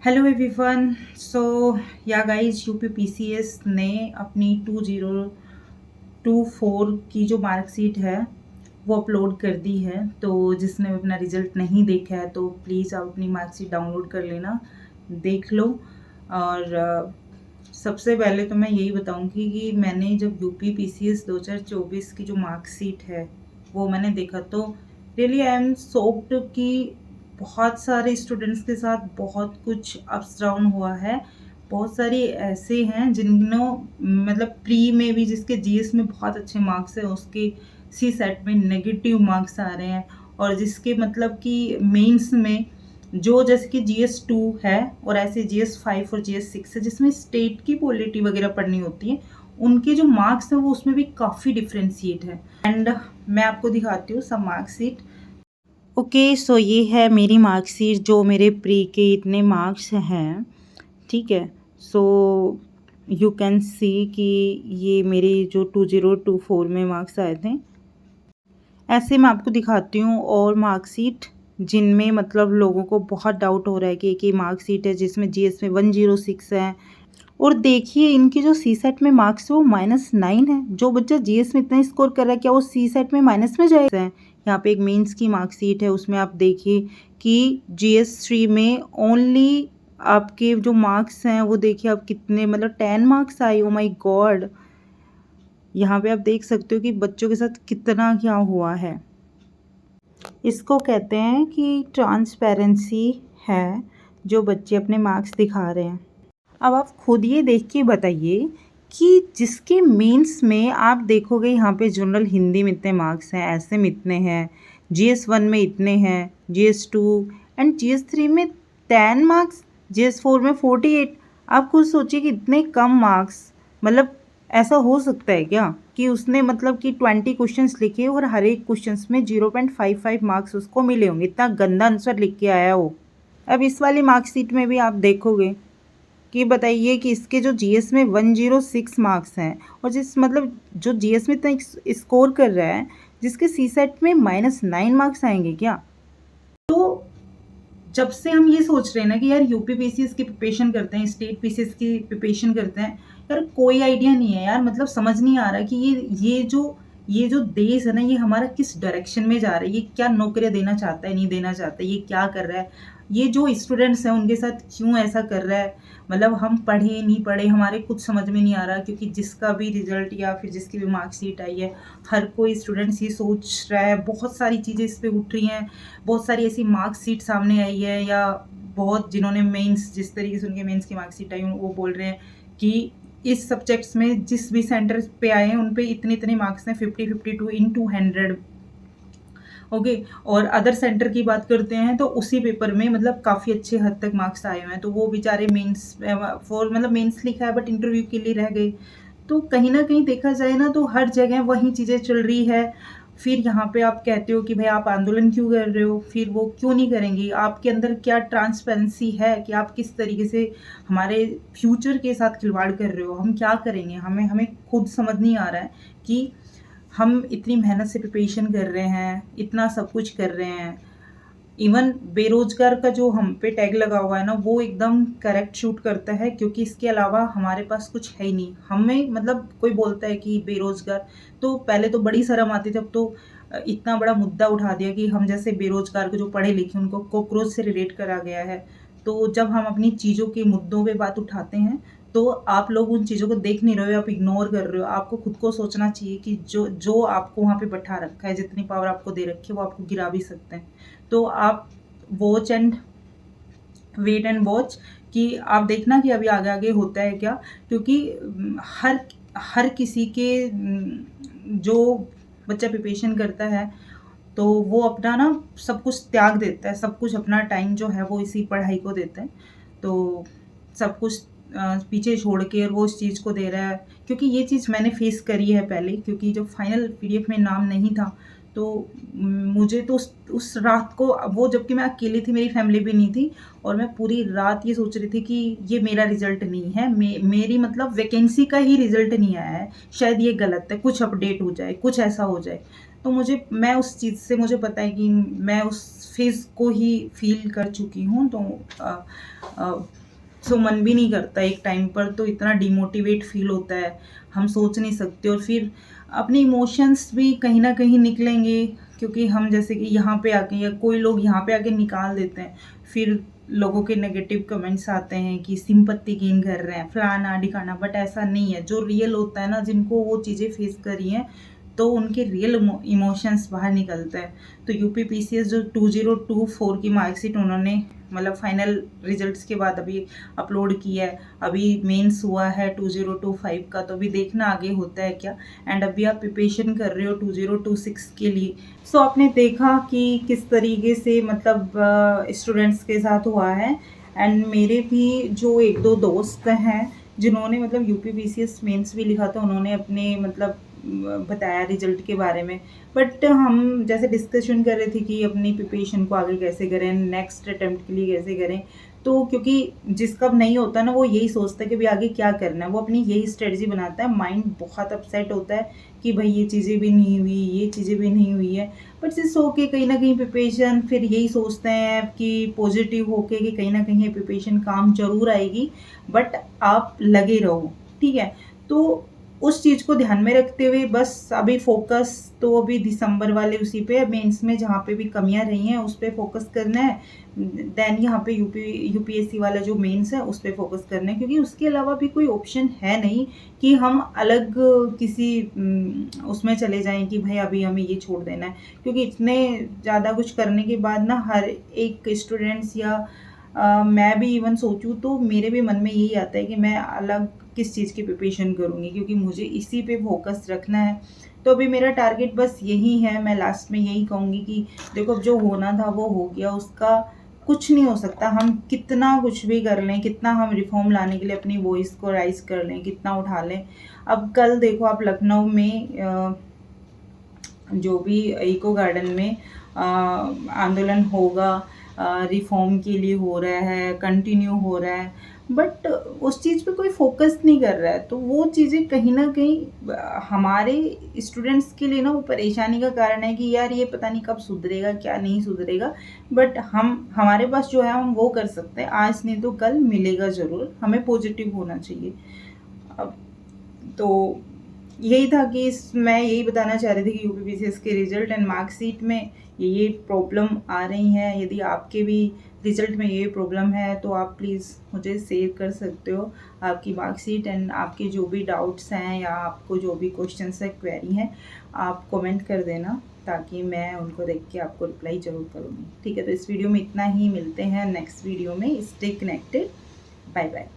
Hello everyone. सो या guys, UPPCS ने अपनी 2024 की जो मार्कशीट है वो अपलोड कर दी है। तो जिसने अपना रिजल्ट नहीं देखा है तो प्लीज़ आप अपनी मार्कशीट डाउनलोड कर लेना, देख लो। और सबसे पहले तो मैं यही बताऊंगी कि मैंने जब यूपीपीसीएस 2024 की जो मार्कशीट है वो मैंने देखा तो रियली आई एम शॉक्ड कि बहुत सारे स्टूडेंट्स के साथ बहुत कुछ अप्स डाउन हुआ है। बहुत सारे ऐसे हैं जिन्हों मतलब प्री में भी जिसके जीएस में बहुत अच्छे मार्क्स हैं उसके सी सेट में नेगेटिव मार्क्स आ रहे हैं। और जिसके मतलब कि मेंस में जो जैसे कि GS2 है और ऐसे GS5 और GS6 है जिसमें स्टेट की पॉलिटी वगैरह पढ़नी होती है, उनके जो मार्क्स हैं वो उसमें भी काफ़ी डिफ्रेंशिएट है। एंड मैं आपको दिखाती हूँ सब मार्कशीट। ओके, सो ये है मेरी मार्कशीट जो मेरे प्री के इतने मार्क्स हैं। ठीक है। सो यू कैन सी कि ये मेरे जो 2024 में मार्क्स आए थे ऐसे मैं आपको दिखाती हूँ। और मार्कशीट जिनमें मतलब लोगों को बहुत डाउट हो रहा है कि एक ही मार्कशीट है जिसमें जीएस में 106 है। और देखिए इनकी जो सी सेट में मार्क्स है वो -9 है। जो बच्चा जीएस में इतना स्कोर कर रहा है क्या वो सी सेट में माइनस में जाएगा? यहाँ पे एक मेंस की मार्कशीट है, उसमें आप देखिए कि GS3 में ओनली आपके जो मार्क्स हैं वो देखिए आप कितने मतलब 10 मार्क्स आए। ओ माय गॉड, यहाँ पे आप देख सकते हो कि बच्चों के साथ कितना क्या हुआ है। इसको कहते हैं कि ट्रांसपेरेंसी है जो बच्चे अपने मार्क्स दिखा रहे हैं। अब आप खुद ये देख के बताइए कि जिसके मेंस में आप देखोगे यहाँ पे जनरल हिंदी में इतने मार्क्स हैं, ऐसे में इतने हैं, GS1 में इतने हैं, GS2 एंड GS3 में 10 मार्क्स, GS4 में 48। आप खुद सोचिए कि इतने कम मार्क्स, मतलब ऐसा हो सकता है क्या कि उसने मतलब कि 20 क्वेश्चंस लिखे और हर एक क्वेश्चंस में 0.55 मार्क्स उसको मिले होंगे, इतना गंदा आंसर लिख के आया हो। अब इस वाली मार्कशीट में भी आप देखोगे कि बताइए कि इसके जो जीएस में 106 मार्क्स हैं और जिस मतलब जो जीएस में इतना स्कोर कर रहा है जिसके सी सेट में -9 मार्क्स आएंगे क्या? तो जब से हम ये सोच रहे हैं ना कि यार यूपीपीसीएस की प्रिपरेशन करते हैं, स्टेट पीसीएस की प्रिपरेशन करते हैं, यार कोई आइडिया नहीं है यार, मतलब समझ नहीं आ रहा कि ये जो देश है ना ये हमारा किस डायरेक्शन में जा रहा है, ये क्या नौकरियां देना चाहता है, नहीं देना चाहता, ये क्या कर रहा है, ये जो स्टूडेंट्स हैं उनके साथ क्यों ऐसा कर रहा है। मतलब हम पढ़े नहीं पढ़े हमारे कुछ समझ में नहीं आ रहा, क्योंकि जिसका भी रिजल्ट या फिर जिसकी भी मार्कशीट आई है हर कोई स्टूडेंट्स ये सोच रहा है, बहुत सारी चीज़ें इस पे उठ रही हैं, बहुत सारी ऐसी मार्कशीट सामने आई है, या बहुत जिन्होंने मेंस जिस तरीके से उनके मेंस की मार्कशीट आई वो बोल रहे हैं कि इस सब्जेक्ट्स में जिस भी सेंटर पे आए हैं उन पे इतने इतने मार्क्स हैं, 50 52 इन 200। ओके। और अदर सेंटर की बात करते हैं तो उसी पेपर में मतलब काफ़ी अच्छे हद तक मार्क्स आए हुए हैं, तो वो बेचारे मेंस फॉर मतलब मेंस लिखा है बट इंटरव्यू के लिए रह गए। तो कहीं ना कहीं देखा जाए ना तो हर जगह वही चीज़ें चल रही है। फिर यहाँ पे आप कहते हो कि भाई आप आंदोलन क्यों कर रहे हो, फिर वो क्यों नहीं करेंगी? आपके अंदर क्या ट्रांसपेरेंसी है कि आप किस तरीके से हमारे फ्यूचर के साथ खिलवाड़ कर रहे हो? हम क्या करेंगे, हमें हमें खुद समझ नहीं आ रहा है कि हम इतनी मेहनत से प्रिपरेशन कर रहे हैं, इतना सब कुछ कर रहे हैं। इवन बेरोजगार का जो हम पे टैग लगा हुआ है ना वो एकदम करेक्ट शूट करता है, क्योंकि इसके अलावा हमारे पास कुछ है ही नहीं। हमें मतलब कोई बोलता है कि बेरोजगार, तो पहले तो बड़ी शर्म आती थी, अब तो इतना बड़ा मुद्दा उठा दिया कि हम जैसे बेरोजगार को जो पढ़े लिखे उनको कॉकरोच से रिलेट करा गया है। तो जब हम अपनी चीज़ों के मुद्दों पे बात उठाते हैं तो आप लोग उन चीज़ों को देख नहीं रहे हो, आप इग्नोर कर रहे हो। आपको खुद को सोचना चाहिए कि जो जो आपको वहाँ पे बैठा रखा है, जितनी पावर आपको दे रखी है वो आपको गिरा भी सकते हैं। तो आप watch and wait and watch कि आप देखना कि अभी आगे आगे होता है क्या, क्योंकि हर हर किसी के जो बच्चा प्रिपरेशन करता है तो वो अपना ना सब कुछ त्याग देता है, सब कुछ अपना टाइम जो है वो इसी पढ़ाई को देता है। तो सब कुछ पीछे छोड़ के और वो उस चीज़ को दे रहा है, क्योंकि ये चीज़ मैंने फेस करी है पहले, क्योंकि जब फाइनल पीडीएफ में नाम नहीं था तो मुझे तो उस रात को वो, जबकि मैं अकेली थी, मेरी फैमिली भी नहीं थी, और मैं पूरी रात ये सोच रही थी कि ये मेरा रिजल्ट नहीं है, मेरी मतलब वैकेंसी का ही रिजल्ट नहीं आया है, शायद ये गलत है, कुछ अपडेट हो जाए, कुछ ऐसा हो जाए। तो मैं उस चीज़ से मुझे पता है कि मैं उस फेज़ को ही फ़ील कर चुकी हूँ। तो सो मन भी नहीं करता एक टाइम पर, तो इतना डिमोटिवेट फ़ील होता है, हम सोच नहीं सकते। और फिर अपने इमोशंस भी कहीं न कहीं निकलेंगे, क्योंकि हम जैसे कि यहाँ पे आके या कोई लोग यहाँ पे आके निकाल देते हैं। फिर लोगों के नेगेटिव कमेंट्स आते हैं कि सिंपैथी गेन कर रहे हैं, फलाना-ढिकाना, बट ऐसा नहीं है। जो रियल होता है ना, जिनको वो चीज़ें फेस करी हैं, तो उनके रियल इमोशंस बाहर निकलते हैं। तो यूपीपीसीएस जो 2024 की मार्कशीट उन्होंने मतलब फाइनल रिजल्ट्स के बाद अभी अपलोड किया है। अभी मेंस हुआ है 2025 का, तो अभी देखना आगे होता है क्या। एंड अभी आप प्रिपरेशन कर रहे हो 2026 के लिए। सो आपने देखा कि किस तरीके से मतलब स्टूडेंट्स के साथ हुआ है। एंड मेरे भी जो एक दो दोस्त हैं जिन्होंने मतलब यूपीपीसीएस मेंस भी लिखा था, उन्होंने अपने मतलब बताया रिजल्ट के बारे में। बट हम जैसे डिस्कशन कर रहे थे कि अपनी प्रिपरेशन को आगे कैसे करें, नेक्स्ट अटेम्प्ट के लिए कैसे करें। तो क्योंकि जिसका नहीं होता ना, वो यही सोचता है कि भाई आगे क्या करना है, वो अपनी यही स्ट्रेटजी बनाता है। माइंड बहुत अपसेट होता है कि भाई ये चीज़ें भी नहीं हुई, ये चीज़ें भी नहीं हुई है। बट सिर्फ सो के कहीं ना कहीं प्रिपरेशन, फिर यही सोचते हैं कि पॉजिटिव होके कि कहीं ना कहीं प्रिपरेशन काम जरूर आएगी, बट आप लगे रहो। ठीक है। तो उस चीज़ को ध्यान में रखते हुए बस अभी फोकस तो अभी दिसंबर वाले उसी पे, मेंस में जहाँ पे भी कमियां रही हैं उस पर फोकस करना है। देन यहाँ पे यूपीएससी वाला जो मेंस है उस पर फोकस करना है, क्योंकि उसके अलावा भी कोई ऑप्शन है नहीं कि हम अलग किसी उसमें चले जाएं कि भाई अभी हमें ये छोड़ देना है। क्योंकि इतने ज़्यादा कुछ करने के बाद ना, हर एक स्टूडेंट्स या मैं भी इवन सोचूं तो मेरे भी मन में यही आता है कि मैं अलग किस चीज़ की प्रिपरेशन करूँगी, क्योंकि मुझे इसी पे फोकस रखना है। तो अभी मेरा टारगेट बस यही है। मैं लास्ट में यही कहूँगी कि देखो, अब जो होना था वो हो गया, उसका कुछ नहीं हो सकता। हम कितना कुछ भी कर लें, कितना हम रिफॉर्म लाने के लिए अपनी वॉइस को राइज कर लें, कितना उठा लें। अब कल देखो आप लखनऊ में जो भी इको गार्डन में आंदोलन होगा, रिफॉर्म के लिए हो रहा है, कंटिन्यू हो रहा है, बट उस चीज़ पे कोई फोकस नहीं कर रहा है। तो वो चीज़ें कहीं ना कहीं हमारे स्टूडेंट्स के लिए ना वो परेशानी का कारण है कि यार ये पता नहीं कब सुधरेगा, क्या नहीं सुधरेगा। बट हमारे पास जो है हम वो कर सकते हैं, आज नहीं तो कल मिलेगा ज़रूर। हमें पॉजिटिव होना चाहिए। अब तो यही था कि मैं यही बताना चाह रही थी कि यूपीपीसीएस के रिजल्ट एंड मार्कशीट में ये प्रॉब्लम आ रही हैं। यदि आपके भी रिजल्ट में ये प्रॉब्लम है तो आप प्लीज़ मुझे शेयर कर सकते हो आपकी मार्कशीट एंड आपके जो भी डाउट्स हैं या आपको जो भी क्वेश्चंस है, क्वेरी हैं, आप कमेंट कर देना, ताकि मैं उनको देख के आपको रिप्लाई ज़रूर करूँगी। ठीक है, तो इस वीडियो में इतना ही। मिलते हैं नेक्स्ट वीडियो में। Stay connected. Bye bye.